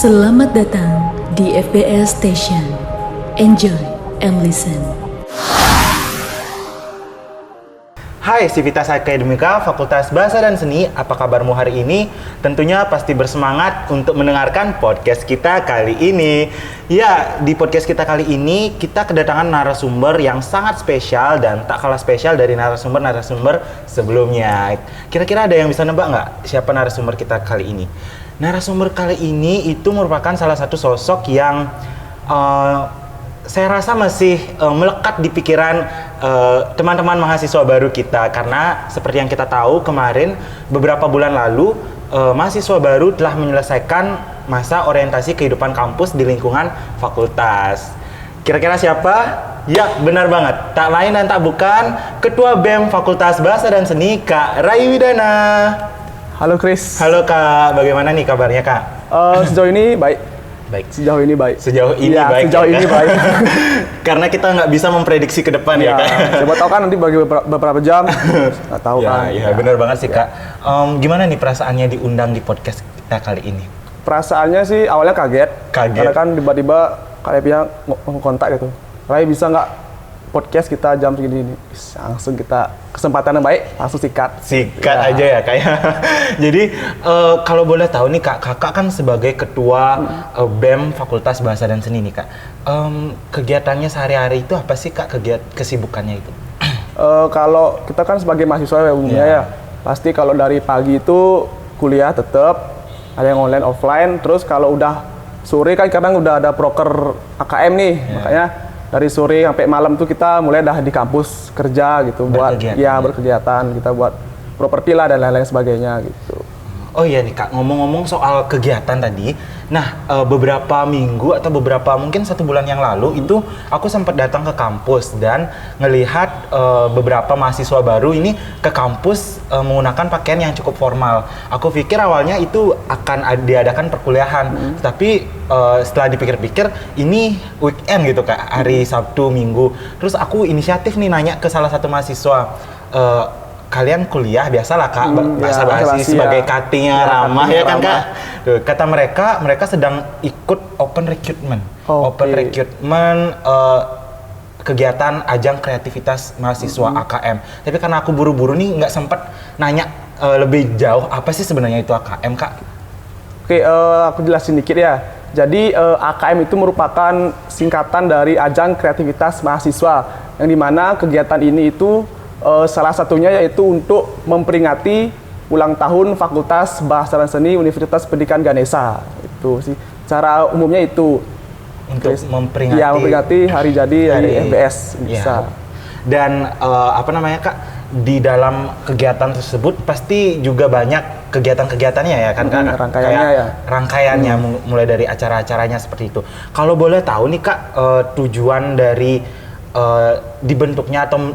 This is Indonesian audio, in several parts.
Selamat datang di FBS Station. Enjoy and listen. Hai Civitas Akademika Fakultas Bahasa dan Seni, apa kabarmu hari ini? Tentunya pasti bersemangat untuk mendengarkan podcast kita kali ini. Ya, di podcast kita kali ini kita kedatangan narasumber yang sangat spesial dan tak kalah spesial dari narasumber-narasumber sebelumnya. Kira-kira ada yang bisa nebak nggak siapa narasumber kita kali ini? Narasumber kali ini itu merupakan salah satu sosok yang saya rasa masih melekat di pikiran teman-teman mahasiswa baru kita, karena seperti yang kita tahu kemarin beberapa bulan lalu mahasiswa baru telah menyelesaikan masa orientasi kehidupan kampus di lingkungan fakultas. Kira-kira siapa? Ya, benar banget. Tak lain dan tak bukan Ketua BEM Fakultas Bahasa dan Seni, Kak Rai Widana. Halo Chris. Halo Kak, bagaimana nih kabarnya Kak? Sejauh ini baik. Baik. Sejauh ini baik. Sejauh ini ya, baik. Sejauh ya, ini baik. Karena kita nggak bisa memprediksi ke depan ya Kak. Siapa tahu kan nanti bagi beberapa jam nggak tahu kan. Ya, benar banget sih Kak. Gimana nih perasaannya diundang di podcast kita kali ini? Perasaannya sih awalnya kaget. Kaget. Karena kan tiba-tiba kayak pihak kontak gitu. Rai bisa nggak podcast kita jam segini ini? Langsung kita kesempatan yang baik langsung sikat aja ya Kak ya. Jadi kalau boleh tahu nih Kak, Kakak kan sebagai ketua BEM Fakultas Bahasa dan Seni nih Kak, kegiatannya sehari-hari itu apa sih Kak, kesibukannya itu? Kalau kita kan sebagai mahasiswa umumnya ya, pasti kalau dari pagi itu kuliah tetap ada yang online offline, terus kalau udah sore kan kadang udah ada proker AKM nih, makanya dari sore sampai malam tuh kita mulai dah di kampus kerja gitu, buat berkegiatan, kita buat properti lah dan lain-lain sebagainya gitu. Oh iya nih Kak, ngomong-ngomong soal kegiatan tadi, nah beberapa minggu atau mungkin 1 bulan yang lalu itu aku sempat datang ke kampus dan ngelihat beberapa mahasiswa baru ini ke kampus menggunakan pakaian yang cukup formal. Aku pikir awalnya itu akan diadakan perkuliahan, tapi setelah dipikir-pikir ini weekend gitu Kak, hari Sabtu, Minggu. Terus aku inisiatif nih nanya ke salah satu mahasiswa, kalian kuliah biasalah Kak, basa-basi sebagai cutting-nya ramah ya kan Kak. Tuh, kata mereka sedang ikut open recruitment. Open recruitment kegiatan ajang kreativitas mahasiswa AKM. Tapi karena aku buru-buru nih nggak sempat nanya lebih jauh apa sih sebenarnya itu AKM Kak. Oke, aku jelasin dikit ya. Jadi AKM itu merupakan singkatan dari ajang kreativitas mahasiswa, yang dimana kegiatan ini itu salah satunya yaitu untuk memperingati ulang tahun Fakultas Bahasa dan Seni Universitas Pendidikan Ganesha. Itu sih cara umumnya itu. Untuk memperingati. Ya, memperingati hari jadi dari FBS bisa. Dan Kak, di dalam kegiatan tersebut pasti juga banyak kegiatan-kegigatannya ya kan Kak? Rangkaiannya mulai dari acara-acaranya seperti itu. Kalau boleh tahu nih Kak, tujuan dari dibentuknya atau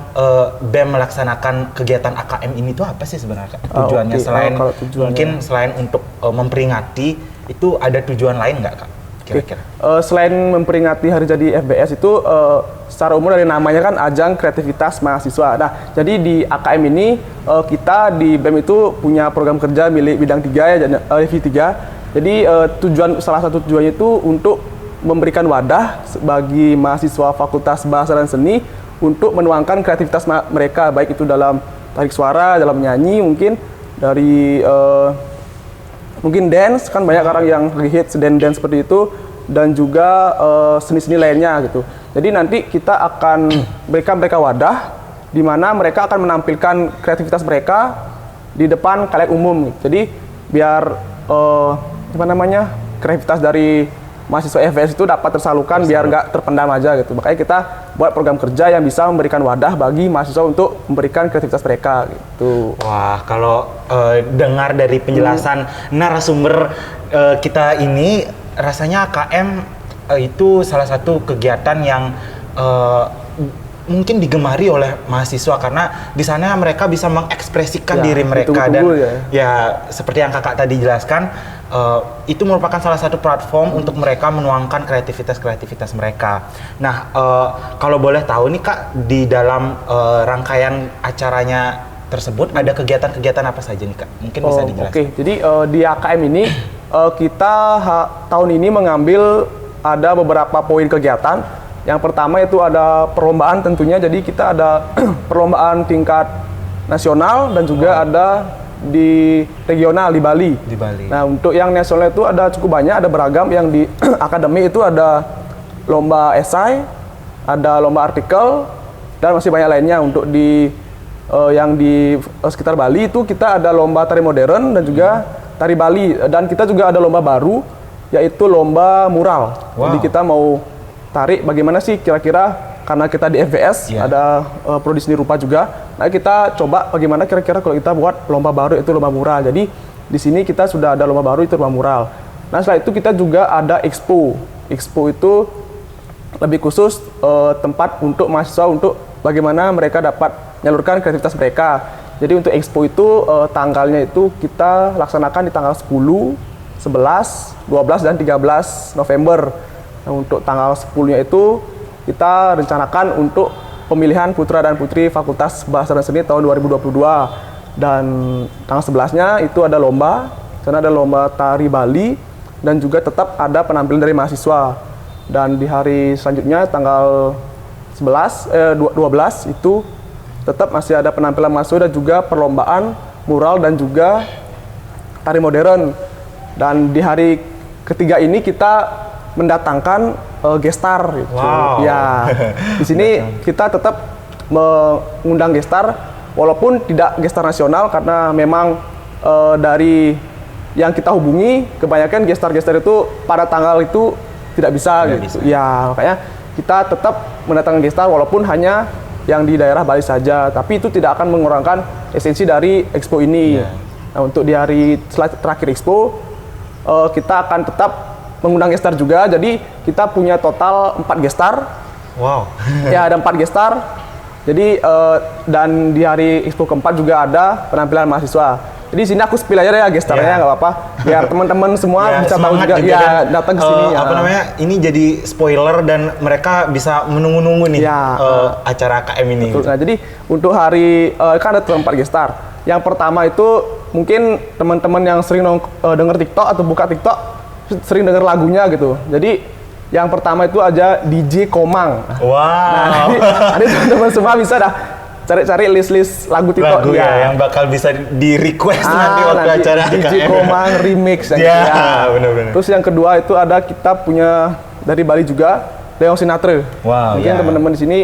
BEM melaksanakan kegiatan AKM ini tuh apa sih sebenarnya Kak? Tujuannya selain untuk memperingati, itu ada tujuan lain nggak Kak? Kira-kira? Selain memperingati hari jadi FBS itu secara umum dari namanya kan ajang kreativitas mahasiswa. Nah, jadi di AKM ini kita di BEM itu punya program kerja milik bidang 3 ya, V3. Jadi salah satu tujuannya itu untuk memberikan wadah bagi mahasiswa Fakultas Bahasa dan Seni untuk menuangkan kreativitas mereka, baik itu dalam tarik suara, dalam nyanyi, mungkin dari mungkin dance, kan banyak orang yang hits dance seperti itu, dan juga seni-seni lainnya gitu. Jadi nanti kita akan berikan mereka wadah di mana mereka akan menampilkan kreativitas mereka di depan khalayak umum. Jadi biar kreativitas dari mahasiswa FBS itu dapat tersalurkan biar nggak terpendam aja gitu. Makanya kita buat program kerja yang bisa memberikan wadah bagi mahasiswa untuk memberikan kreativitas mereka gitu. Wah, kalau dengar dari penjelasan narasumber kita ini, rasanya KM itu salah satu kegiatan yang mungkin digemari oleh mahasiswa, karena di sana mereka bisa mengekspresikan diri mereka dan seperti yang Kakak tadi jelaskan, itu merupakan salah satu platform untuk mereka menuangkan kreativitas mereka. Nah, kalau boleh tahu nih Kak, di dalam rangkaian acaranya tersebut ada kegiatan-kegiatan apa saja nih Kak? Mungkin bisa dijelaskan. Oke, jadi di AKM ini kita tahun ini mengambil ada beberapa poin kegiatan. Yang pertama itu ada perlombaan tentunya, jadi kita ada perlombaan tingkat nasional dan juga ada di regional di Bali. Di Bali. Nah, untuk yang nasional itu ada cukup banyak, ada beragam. Yang di akademi itu ada lomba esai, ada lomba artikel, dan masih banyak lainnya. Untuk di yang di sekitar Bali itu kita ada lomba tari modern dan juga tari Bali, dan kita juga ada lomba baru yaitu lomba mural. Wow. Jadi kita mau tarik bagaimana sih kira-kira, karena kita di FBS ada prodi seni rupa juga. Nah, kita coba bagaimana kira-kira kalau kita buat lomba baru itu lomba mural. Jadi di sini kita sudah ada lomba baru itu lomba mural. Nah, setelah itu kita juga ada expo. Expo itu lebih khusus tempat untuk mahasiswa untuk bagaimana mereka dapat menyalurkan kreativitas mereka. Jadi untuk expo itu tanggalnya itu kita laksanakan di tanggal 10, 11, 12, dan 13 November. Nah, untuk tanggal 10-nya itu kita rencanakan untuk pemilihan putra dan putri Fakultas Bahasa dan Seni tahun 2022. Dan tanggal 11-nya itu ada lomba, karena ada lomba tari Bali, dan juga tetap ada penampilan dari mahasiswa. Dan di hari selanjutnya tanggal 12 itu tetap masih ada penampilan mahasiswa dan juga perlombaan mural dan juga tari modern. Dan di hari ketiga ini kita mendatangkan gestar gitu. Wow. Ya. Di sini kita tetap mengundang gestar walaupun tidak gestar nasional, karena memang dari yang kita hubungi kebanyakan gestar-gestar itu pada tanggal itu tidak bisa gitu. Ya, makanya kita tetap mendatangkan gestar walaupun hanya yang di daerah Bali saja, tapi itu tidak akan mengurangkan esensi dari expo ini. Nah, untuk di hari terakhir expo kita akan tetap mengundang gestar juga, jadi kita punya total 4 gestar. Wow. Ya, ada 4 gestar. Jadi dan di hari expo keempat juga ada penampilan mahasiswa. Jadi sini aku spill aja deh ya gestarnya, nggak apa-apa. Biar teman-teman semua bisa tahu juga ya datang ke sini. Apa namanya? Ini jadi spoiler dan mereka bisa menunggu-nunggu nih acara KM ini. Betul. Nah, jadi untuk hari kan ada 4 gestar. Yang pertama itu mungkin teman-teman yang sering denger TikTok atau buka TikTok sering denger lagunya gitu. Jadi yang pertama itu aja DJ Komang. Wow. Nah, jadi teman-teman semua bisa dah cari-cari list-list lagu TikTok lagu ya yang bakal bisa di request nanti waktu acara DJ KM. Komang remix ya, benar-benar. Terus yang kedua itu ada kita punya dari Bali juga Leong Sinatra. Wow. Mungkin teman-teman di sini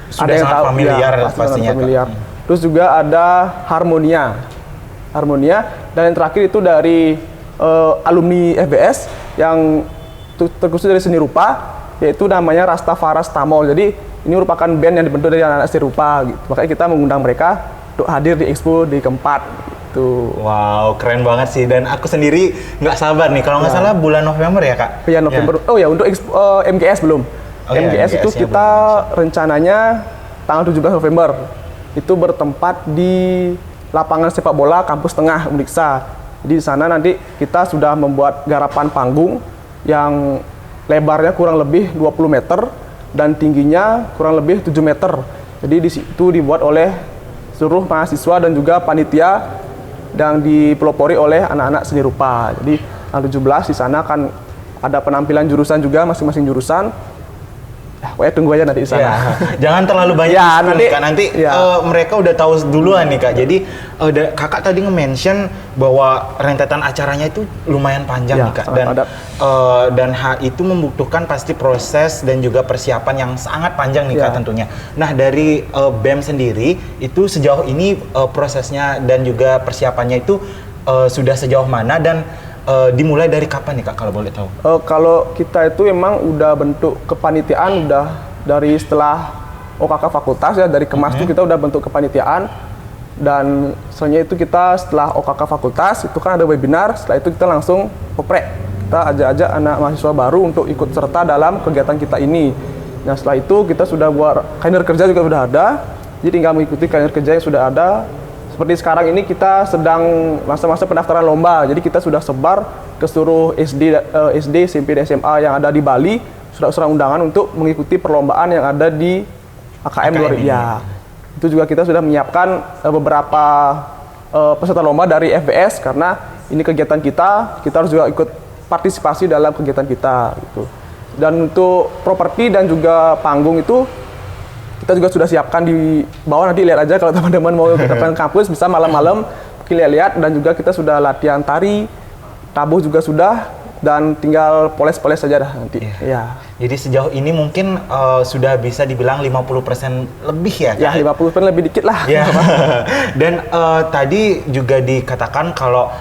sudah ada yang tahu familiar ya, pastinya. Familiar. Terus juga ada Harmonia, dan yang terakhir itu dari alumni FBS yang terkhusus dari seni rupa, yaitu namanya Rastafaras Tamol. Jadi ini merupakan band yang dibentuk dari anak-anak seni rupa gitu. Makanya kita mengundang mereka untuk hadir di expo di keempat gitu. Wow, keren banget sih, dan aku sendiri nggak sabar nih, kalau nggak salah bulan November ya Kak? Ya, November. Oh ya, untuk MGS belum. MGS itu kita rencananya tanggal 17 November. Itu bertempat di lapangan sepak bola Kampus Tengah Uniksa. Jadi di sana nanti kita sudah membuat garapan panggung yang lebarnya kurang lebih 20 meter dan tingginya kurang lebih 7 meter. Jadi di situ dibuat oleh seluruh mahasiswa dan juga panitia dan dipelopori oleh anak-anak seni rupa. Jadi tanggal 17 di sana akan ada penampilan jurusan juga, masing-masing jurusan. Ya, pokoknya tunggu aja nanti di sana. Ya, jangan terlalu banyak ya, nanti mereka udah tahu duluan nih Kak. Jadi Kakak tadi nge-mention bahwa rentetan acaranya itu lumayan panjang nih Kak, dan hal itu membutuhkan pasti proses dan juga persiapan yang sangat panjang nih Kak tentunya. Nah, dari BEM sendiri itu sejauh ini prosesnya dan juga persiapannya itu sudah sejauh mana, dan dimulai dari kapan nih Kak kalau boleh tahu? Kalau kita itu emang udah bentuk kepanitiaan udah dari setelah OKK fakultas ya, dari Kemas itu kita udah bentuk kepanitiaan, dan selanjutnya itu kita setelah OKK fakultas itu kan ada webinar, setelah itu kita langsung oprek. Kita ajak-ajak anak mahasiswa baru untuk ikut serta dalam kegiatan kita ini. Nah, setelah itu kita sudah buat kalender kerja juga sudah ada, jadi tinggal mengikuti kalender kerja yang sudah ada. Seperti sekarang ini kita sedang masa-masa pendaftaran lomba, jadi kita sudah sebar ke seluruh SD, SMP, dan SMA yang ada di Bali, surat undangan untuk mengikuti perlombaan yang ada di AKM 2000. Ya, itu juga kita sudah menyiapkan beberapa peserta lomba dari FBS karena ini kegiatan kita harus juga ikut partisipasi dalam kegiatan kita gitu. Dan untuk properti dan juga panggung itu kita juga sudah siapkan di bawah, nanti lihat aja kalau teman-teman mau ke kampus bisa malam-malam kita lihat, dan juga kita sudah latihan tari, tabuh juga sudah, dan tinggal poles-poles saja dah nanti. Ya. Jadi sejauh ini mungkin sudah bisa dibilang 50% lebih ya? Ya, 50% lebih dikit lah. Ya. Dan tadi juga dikatakan kalau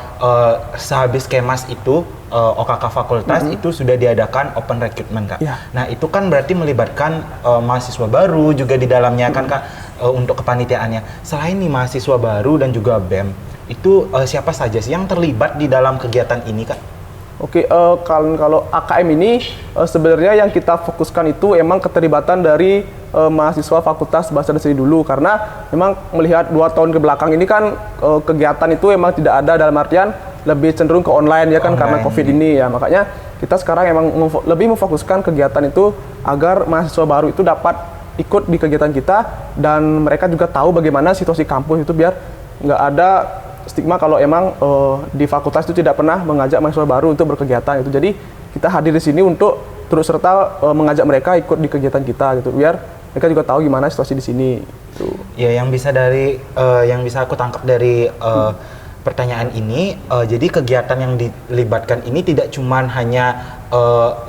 sehabis Kemas itu OKK Fakultas itu sudah diadakan open recruitment, Kak. Ya. Nah, itu kan berarti melibatkan mahasiswa baru juga di dalamnya kan, Kak, untuk kepanitiaannya. Selain nih mahasiswa baru dan juga BEM, itu siapa saja sih yang terlibat di dalam kegiatan ini, Kak? Oke, kalau AKM ini sebenarnya yang kita fokuskan itu emang keterlibatan dari mahasiswa Fakultas Bahasa dan Seni dulu, karena memang melihat 2 tahun ke belakang ini kan kegiatan itu emang tidak ada, dalam artian lebih cenderung ke online ya kan, karena COVID ini ya. Makanya kita sekarang emang lebih memfokuskan kegiatan itu agar mahasiswa baru itu dapat ikut di kegiatan kita, dan mereka juga tahu bagaimana situasi kampus itu, biar nggak ada stigma kalau emang di fakultas itu tidak pernah mengajak mahasiswa baru untuk berkegiatan itu. Jadi kita hadir di sini untuk terus serta mengajak mereka ikut di kegiatan kita gitu, biar mereka juga tahu gimana situasi di sini. Gitu. Ya, yang bisa aku tangkap dari pertanyaan ini, jadi kegiatan yang dilibatkan ini tidak cuma hanya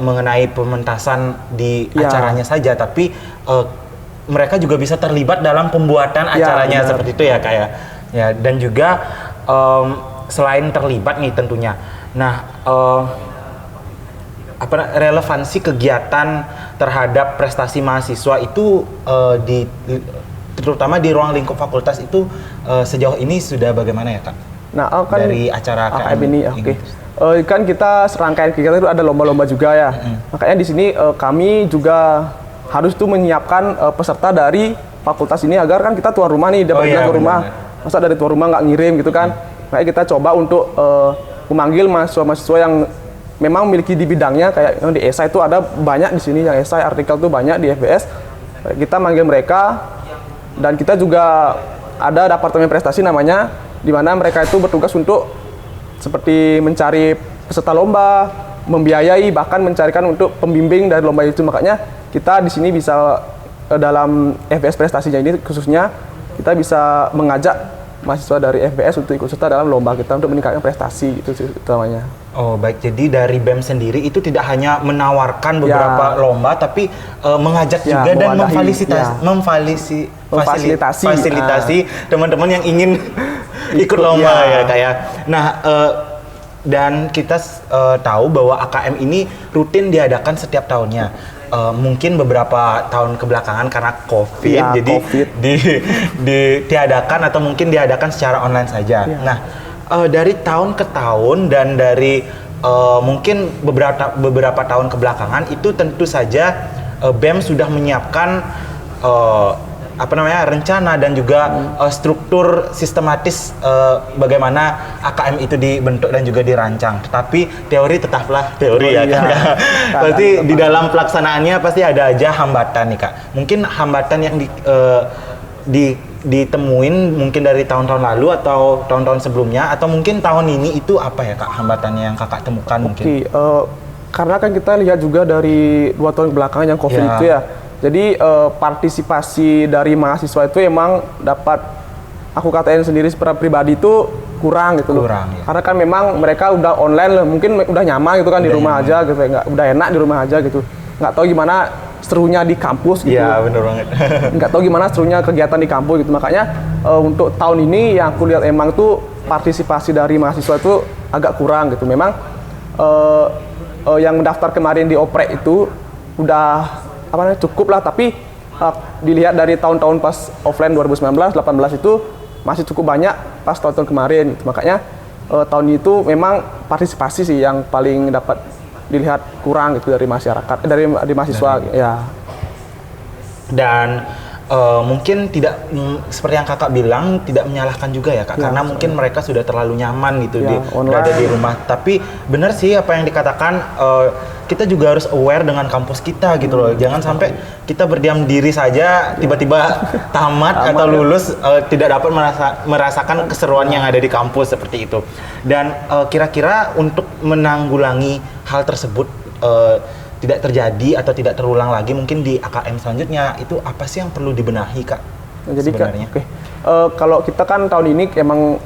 mengenai pementasan di acaranya saja, tapi mereka juga bisa terlibat dalam pembuatan acaranya seperti itu ya, Kak ya. Ya, dan juga selain terlibat nih tentunya. Nah, relevansi kegiatan terhadap prestasi mahasiswa itu terutama di ruang lingkup fakultas itu sejauh ini sudah bagaimana ya, Kak? Nah, kan dari acara AKM ini, oke. Kan kita serangkaian kegiatan itu ada lomba-lomba juga ya. Makanya di sini kami juga harus tuh menyiapkan peserta dari fakultas ini agar kan kita tuan rumah nih, dapat ke rumah. Masa dari tuan rumah nggak ngirim gitu kan. Makanya kita coba untuk memanggil mahasiswa-mahasiswa yang memang memiliki di bidangnya, kayak yang di esai itu ada banyak di sini, yang esai artikel tuh banyak di FBS. Kita manggil mereka, dan kita juga ada departemen prestasi namanya, di mana mereka itu bertugas untuk seperti mencari peserta lomba, membiayai, bahkan mencarikan untuk pembimbing dari lomba itu. Makanya kita di sini bisa dalam FBS prestasinya ini khususnya kita bisa mengajak mahasiswa dari FBS untuk ikut serta dalam lomba kita untuk meningkatkan prestasi, itu utamanya. Oh baik, jadi dari BEM sendiri itu tidak hanya menawarkan beberapa lomba, tapi mengajak juga dan memfasilitasi teman-teman yang ingin ikut lomba ya, kayak. Nah, dan kita tahu bahwa AKM ini rutin diadakan setiap tahunnya. Mungkin beberapa tahun kebelakangan karena COVID, jadi ditiadakan atau mungkin diadakan secara online saja. Nah, dari tahun ke tahun dan dari mungkin beberapa tahun kebelakangan itu tentu saja BEM sudah menyiapkan rencana dan juga struktur sistematis bagaimana AKM itu dibentuk dan juga dirancang. Tetapi teori tetaplah teori kan. Berarti di dalam pelaksanaannya pasti ada aja hambatan nih, Kak. Mungkin hambatan yang ditemuin mungkin dari tahun-tahun lalu atau tahun-tahun sebelumnya, atau mungkin tahun ini itu apa ya, Kak, hambatannya yang Kakak temukan mungkin? Karena kan kita lihat juga dari 2 tahun belakangan yang COVID itu ya. Jadi partisipasi dari mahasiswa itu emang dapat aku katain sendiri secara pribadi itu kurang gitu loh. Karena kan memang mereka udah online, mungkin udah nyaman gitu kan, di rumah aja gitu, udah enak di rumah aja gitu. Nggak tahu gimana serunya di kampus gitu. Iya, bener banget. Nggak tahu gimana serunya kegiatan di kampus gitu. Makanya untuk tahun ini yang aku lihat emang tuh partisipasi dari mahasiswa itu agak kurang gitu. Memang yang mendaftar kemarin di oprek itu udah cukup lah, tapi dilihat dari tahun-tahun pas offline 2019, 18 itu masih cukup banyak pas tahun-tahun kemarin gitu. Makanya tahun itu memang partisipasi sih yang paling dapat dilihat kurang gitu dari masyarakat, dari mahasiswa ya. Dan mungkin tidak seperti yang Kakak bilang, tidak menyalahkan juga ya, Kak, karena mungkin mereka sudah terlalu nyaman gitu berada di rumah. Tapi benar sih apa yang dikatakan, kita juga harus aware dengan kampus kita gitu loh. Jangan sampai kita berdiam diri saja, tiba-tiba tamat atau lulus tidak dapat merasakan keseruan yang ada di kampus seperti itu. Dan kira-kira untuk menanggulangi hal tersebut tidak terjadi atau tidak terulang lagi mungkin di AKM selanjutnya, itu apa sih yang perlu dibenahi, Kak? Jadi sebenarnya? Kalau kita kan tahun ini emang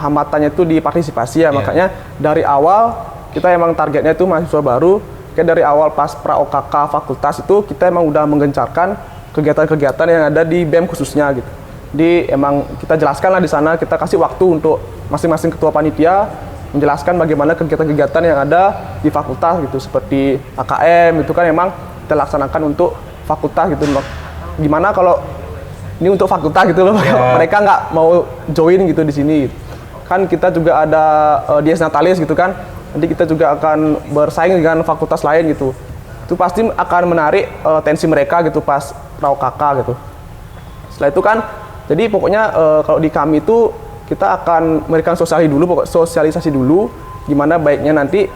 hambatannya itu di partisipasi ya, makanya dari awal kita emang targetnya itu mahasiswa baru. Kayak dari awal pas pra-OKK fakultas itu kita emang udah menggencarkan kegiatan-kegiatan yang ada di BEM khususnya gitu. Jadi emang kita jelaskan lah di sana, kita kasih waktu untuk masing-masing ketua panitia menjelaskan bagaimana kegiatan-kegiatan yang ada di fakultas gitu, seperti AKM itu kan emang kita laksanakan untuk fakultas gitu. Gimana kalau ini untuk fakultas gitu loh, mereka nggak mau join gitu di sini. Kan kita juga ada Dies Natalis gitu kan, nanti kita juga akan bersaing dengan fakultas lain gitu. Itu pasti akan menarik tensi mereka gitu pas pra-OKK gitu. Setelah itu kan, jadi pokoknya kalau di kami itu kita akan memberikan sosialisasi dulu, gimana baiknya nanti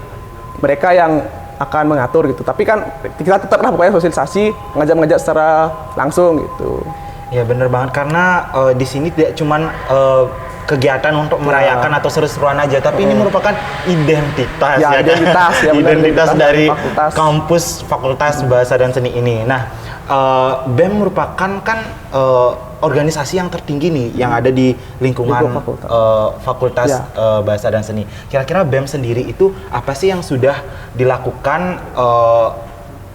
mereka yang akan mengatur gitu. Tapi kan kita tetap lah pokoknya sosialisasi, ngajak-ngajak secara langsung gitu. Ya bener banget, karena di sini tidak cuman kegiatan untuk merayakan atau seru-seruan aja, tapi ini merupakan identitas ya, identitas dari Fakultas Bahasa dan Seni ini. Nah, BEM merupakan kan organisasi yang tertinggi nih yang ada di lingkungan Fakultas Bahasa dan Seni. Kira-kira BEM sendiri itu apa sih yang sudah dilakukan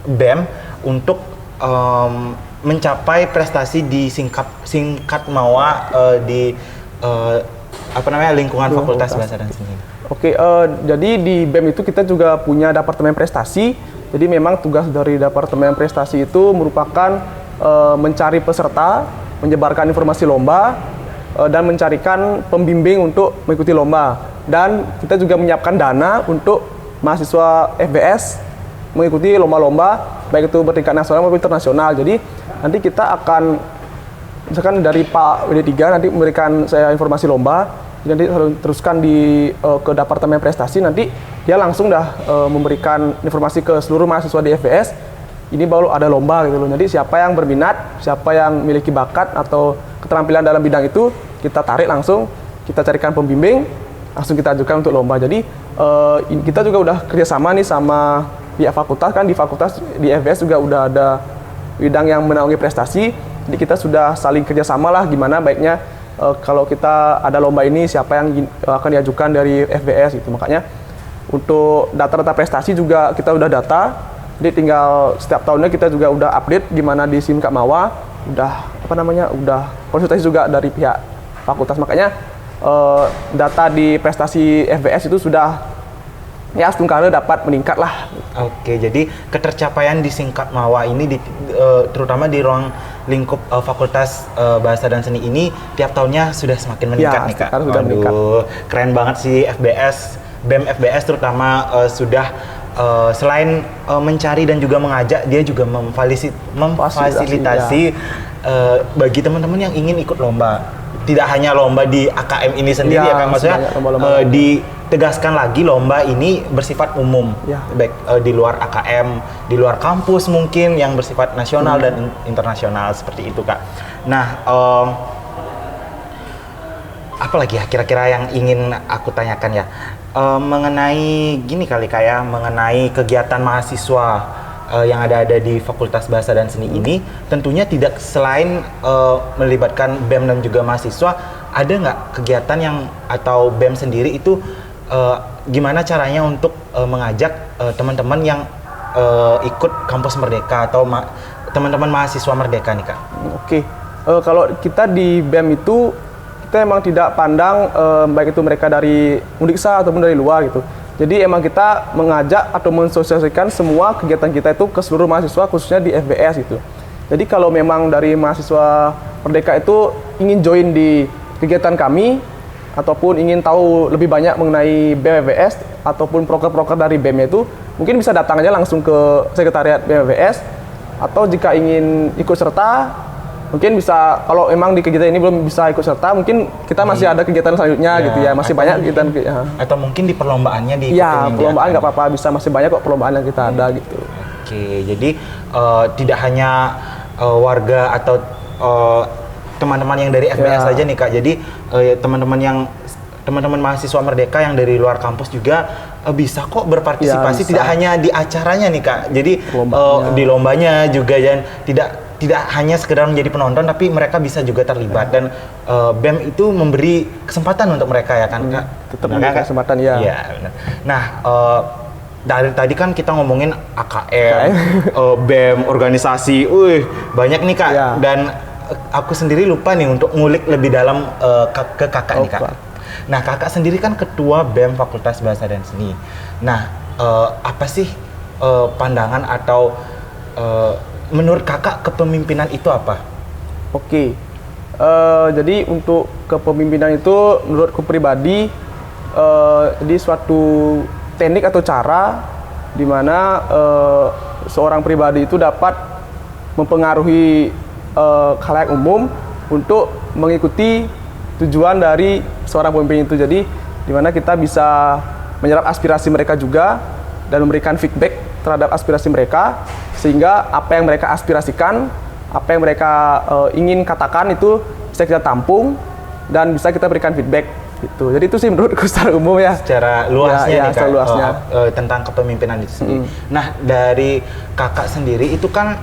BEM untuk mencapai prestasi di singkat mawa di lingkungan Fakultas Bahasa dan Seni? Jadi di BEM itu kita juga punya Departemen Prestasi. Jadi memang tugas dari Departemen Prestasi itu merupakan mencari peserta, menyebarkan informasi lomba, dan mencarikan pembimbing untuk mengikuti lomba. Dan kita juga menyiapkan dana untuk mahasiswa FBS mengikuti lomba-lomba, baik itu bertingkat nasional maupun internasional. Jadi nanti kita akan, misalkan dari Pak WD3 nanti memberikan saya informasi lomba, nanti teruskan ke Departemen Prestasi, nanti dia langsung memberikan informasi ke seluruh mahasiswa di FBS, ini baru ada lomba gitu loh. Jadi siapa yang berminat, siapa yang memiliki bakat atau keterampilan dalam bidang itu, kita tarik langsung, kita carikan pembimbing, langsung kita ajukan untuk lomba. Jadi kita juga udah kerjasama nih sama pihak fakultas, kan di fakultas di FBS juga udah ada bidang yang menaungi prestasi. Jadi kita sudah saling kerjasama lah gimana baiknya kalau kita ada lomba ini siapa yang akan diajukan dari FBS gitu. Makanya untuk data-data prestasi juga kita udah data. Jadi tinggal setiap tahunnya kita juga udah update gimana di Simkak Mawa, udah konsultasi juga dari pihak fakultas. Makanya data di prestasi FBS itu sudah setengkala dapat meningkat lah. Oke, jadi ketercapaian di Singkat Mawa ini terutama di ruang lingkup Fakultas Bahasa dan Seni ini tiap tahunnya sudah semakin meningkat nih, Kak. Sudah meningkat. Keren banget sih FBS, BEM FBS terutama sudah selain mencari dan juga mengajak, dia juga memfasilitasi bagi teman-teman yang ingin ikut lomba. Tidak hanya lomba di AKM ini sendiri ya, Kak, maksudnya ditegaskan lagi lomba ini bersifat umum, baik di luar AKM, di luar kampus mungkin yang bersifat nasional dan internasional seperti itu, Kak. Nah, apa lagi ya kira-kira yang ingin aku tanyakan ya, mengenai gini kali kayak mengenai kegiatan mahasiswa yang ada di Fakultas Bahasa dan Seni ini, tentunya tidak selain melibatkan BEM dan juga mahasiswa, ada nggak kegiatan yang atau BEM sendiri itu gimana caranya untuk mengajak teman-teman yang ikut Kampus Merdeka atau teman-teman mahasiswa Merdeka nih, Kak? Kalau kita di BEM itu kita emang tidak pandang baik itu mereka dari Undiksa ataupun dari luar gitu. Jadi emang kita mengajak atau mensosialisasikan semua kegiatan kita itu ke seluruh mahasiswa khususnya di FBS gitu. Jadi kalau memang dari mahasiswa Merdeka itu ingin join di kegiatan kami ataupun ingin tahu lebih banyak mengenai BEM FBS ataupun proker-proker dari BEM itu, mungkin bisa datang aja langsung ke sekretariat BEM FBS, atau jika ingin ikut serta mungkin bisa kalau emang di kegiatan ini belum bisa ikut serta, mungkin kita masih ada kegiatan selanjutnya gitu ya, masih banyak kegiatan atau mungkin di perlombaannya di ya, perlombaan nggak apa-apa, bisa, masih banyak kok perlombaan yang kita ada gitu. Oke, jadi tidak hanya warga atau teman-teman yang dari FBS saja nih Kak. Jadi teman-teman mahasiswa Merdeka yang dari luar kampus juga bisa kok berpartisipasi, bisa. Tidak hanya di acaranya nih Kak. Jadi di lombanya juga, dan tidak hanya sekedar menjadi penonton, tapi mereka bisa juga terlibat, dan BEM itu memberi kesempatan untuk mereka ya kan Kak? Tetap memberi kesempatan ya. Iya, benar. Nah, dari tadi kan kita ngomongin AKM, BEM, organisasi, banyak nih Kak. Ya. Dan aku sendiri lupa nih untuk ngulik lebih dalam ke Kakak nih Kak. Nah, Kakak sendiri kan ketua BEM Fakultas Bahasa dan Seni. Nah, apa sih pandangan atau menurut Kakak kepemimpinan itu apa? Oke, jadi untuk kepemimpinan itu menurutku pribadi, jadi suatu teknik atau cara di mana seorang pribadi itu dapat mempengaruhi khalayak umum untuk mengikuti tujuan dari seorang pemimpin itu. Jadi di mana kita bisa menyerap aspirasi mereka juga dan memberikan feedback terhadap aspirasi mereka, sehingga apa yang mereka aspirasikan, apa yang mereka ingin katakan itu bisa kita tampung dan bisa kita berikan feedback gitu. Jadi itu sih menurutku secara umum ya. Secara luasnya nih Kak, secara luasnya. Tentang kepemimpinan itu sendiri. Nah, dari Kakak sendiri itu kan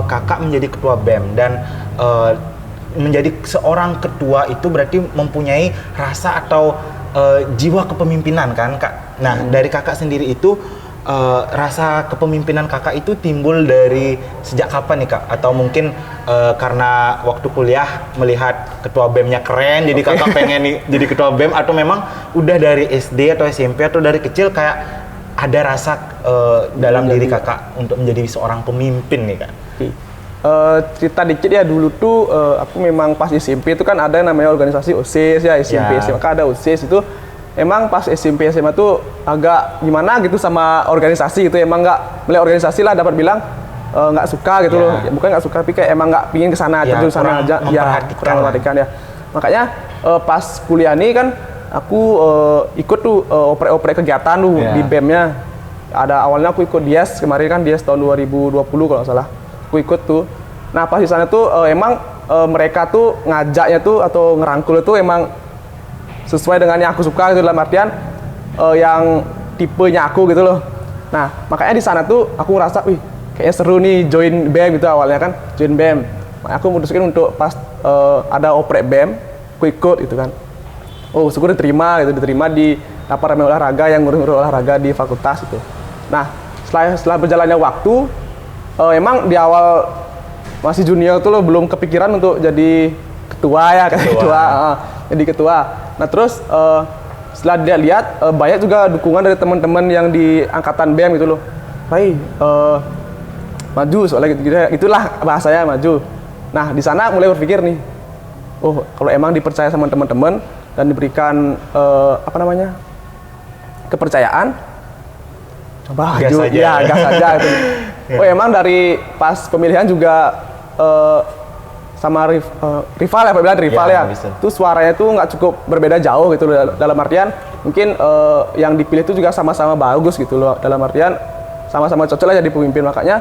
Kakak menjadi ketua BEM, dan menjadi seorang ketua itu berarti mempunyai rasa atau jiwa kepemimpinan kan Kak. Nah, dari Kakak sendiri itu rasa kepemimpinan Kakak itu timbul dari sejak kapan nih Kak? Atau mungkin karena waktu kuliah melihat ketua BEM-nya keren, jadi Kakak pengen nih jadi ketua BEM, atau memang udah dari SD atau SMP atau dari kecil kayak ada rasa dalam diri Kakak untuk menjadi seorang pemimpin nih Kak? Cerita dikit ya, dulu tuh aku memang pas SMP itu kan ada yang namanya organisasi OSIS ya, SMP, SMA kan ada OSIS itu. Emang pas SMP SMA tuh agak gimana gitu sama organisasi itu, emang nggak melihat organisasi lah, dapat bilang nggak suka gitu loh. Ya, bukan nggak suka, tapi kayak emang nggak pingin kesana aja, terus sana aja, kurang memperhatikan ya. Makanya pas kuliah nih kan aku ikut tuh oprek-oprek kegiatan tuh di BEM-nya. Ada awalnya aku ikut DIAS, kemarin kan DIAS tahun 2020 kalau nggak salah. Aku ikut tuh. Nah pas di sana tuh emang mereka tuh ngajaknya tuh atau ngerangkul tuh emang sesuai dengan yang aku suka gitu, dalam artian yang tipenya aku gitu loh. Nah makanya di sana tuh aku ngerasa, wih kayaknya seru nih join BEM gitu awalnya kan, join BEM. Makanya aku memutuskan untuk pas ada oprek BEM, aku ikut gitu kan. Oh syukur diterima gitu, diterima di Departemen Olahraga yang ngurus olahraga di fakultas itu. Nah setelah berjalannya waktu, emang di awal masih junior tuh lo belum kepikiran untuk jadi ketua ya, jadi ketua. Nah terus setelah dia lihat banyak juga dukungan dari teman-teman yang di angkatan BEM gitu loh. Rai, maju soalnya gitu, itulah bahasanya maju. Nah di sana mulai berpikir nih, oh kalau emang dipercaya sama teman-teman dan diberikan kepercayaan, coba maju, ya gas aja gitu. Oh emang dari pas pemilihan juga sama rival ya, Pak bilang rival ya. Itu suaranya tuh nggak cukup berbeda jauh gitu loh. Dalam artian mungkin yang dipilih itu juga sama-sama bagus gitu loh. Dalam artian sama-sama cocok lah jadi pemimpin. Makanya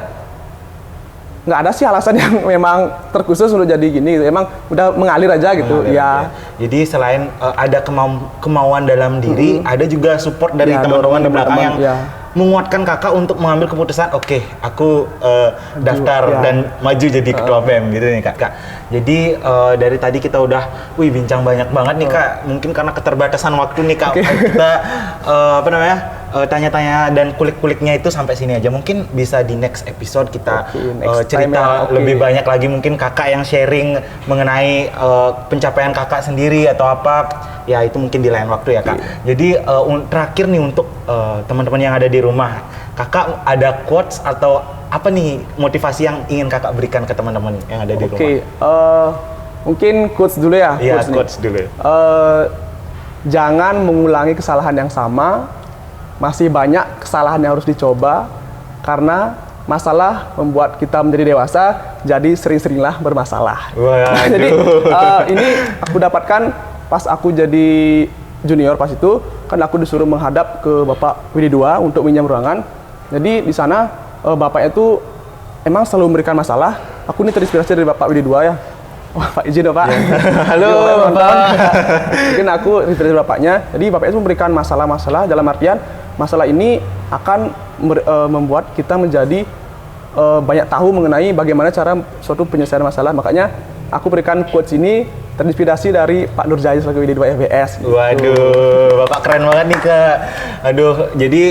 nggak ada sih alasan yang memang terkhusus untuk jadi gini gitu. Emang udah mengalir aja gitu. Ya. Jadi selain ada kemauan dalam diri, ada juga support dari teman-teman di belakang yang menguatkan Kakak untuk mengambil keputusan, oke, aku daftar dan maju jadi ketua BEM gitu nih Kak. Jadi dari tadi kita udah bincang banyak banget nih Kak. Mungkin karena keterbatasan waktu nih Kak, kita tanya-tanya dan kulik-kuliknya itu sampai sini aja. Mungkin bisa di next episode kita cerita lebih banyak lagi, mungkin Kakak yang sharing mengenai pencapaian Kakak sendiri atau apa. Ya itu mungkin di lain waktu ya Kak. Jadi terakhir nih untuk teman-teman yang ada di rumah, Kakak ada quotes atau apa nih motivasi yang ingin Kakak berikan ke teman-teman yang ada di rumah? Mungkin quotes dulu ya. Iya, quotes dulu. Jangan mengulangi kesalahan yang sama. Masih banyak kesalahan yang harus dicoba, karena masalah membuat kita menjadi dewasa, jadi sering-seringlah bermasalah. Waduh. Jadi ini aku dapatkan pas aku jadi junior pas itu, kan aku disuruh menghadap ke Bapak WD2 untuk minjam ruangan. Jadi di sana Bapaknya itu emang selalu memberikan masalah. Aku ini terinspirasi dari Bapak WD2 ya. Wah, Pak izin ya Pak. Halo Bapak. Mungkin aku terinspirasi dari Bapaknya. Jadi Bapaknya itu memberikan masalah-masalah dalam artian masalah ini akan membuat kita menjadi banyak tahu mengenai bagaimana cara suatu penyelesaian masalah. Makanya aku berikan quotes ini terinspirasi dari Pak Nurjaya selaku WD2 FBS. Gitu. Waduh, Bapak keren banget nih Kak. Aduh, jadi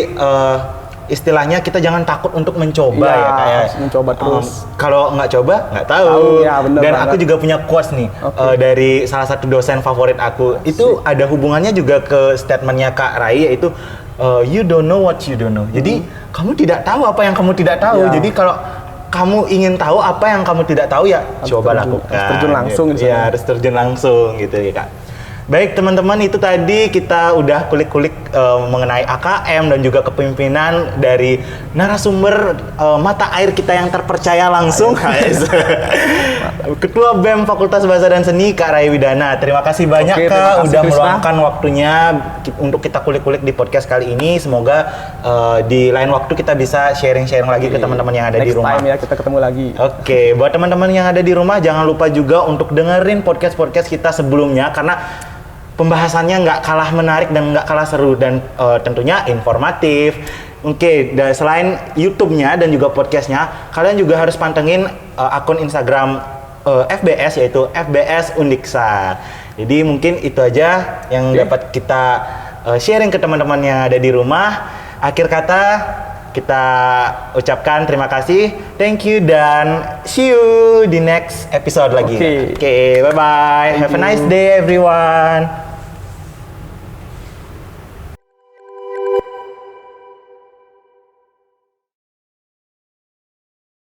istilahnya kita jangan takut untuk mencoba ya Kak ya. Mencoba terus. Kalau nggak coba, nggak tahu. Ya, bener Dan banget. aku juga punya quotes nih dari salah satu dosen favorit aku. Itu ada hubungannya juga ke statementnya Kak Rai, yaitu you don't know what you don't know. Jadi kamu tidak tahu apa yang kamu tidak tahu. Ya. Jadi kalau kamu ingin tahu apa yang kamu tidak tahu ya coba lakukan. Harus terjun langsung gitu. Ya, harus terjun langsung gitu ya Kak. Baik teman-teman, itu tadi kita udah kulik-kulik mengenai AKM dan juga kepemimpinan dari narasumber mata air kita yang terpercaya langsung, Ketua BEM Fakultas Bahasa dan Seni Kak Rai Widana. Terima kasih banyak Oke, Kak terima kasih, udah Krisna. meluangkan waktunya untuk kita kulik-kulik di podcast kali ini. Semoga di lain waktu kita bisa sharing-sharing lagi ke teman-teman yang ada di Next rumah. time ya kita ketemu lagi. Oke, buat teman-teman yang ada di rumah jangan lupa juga untuk dengerin podcast-podcast kita sebelumnya karena pembahasannya nggak kalah menarik dan nggak kalah seru dan tentunya informatif. Oke, dan selain YouTube-nya dan juga podcastnya, kalian juga harus pantengin akun Instagram FBS yaitu FBS Undiksa. Jadi mungkin itu aja yang dapat kita sharing ke teman-teman yang ada di rumah. Akhir kata kita ucapkan terima kasih, thank you dan see you di next episode lagi. Oke. Oke, bye bye. Have a nice day everyone.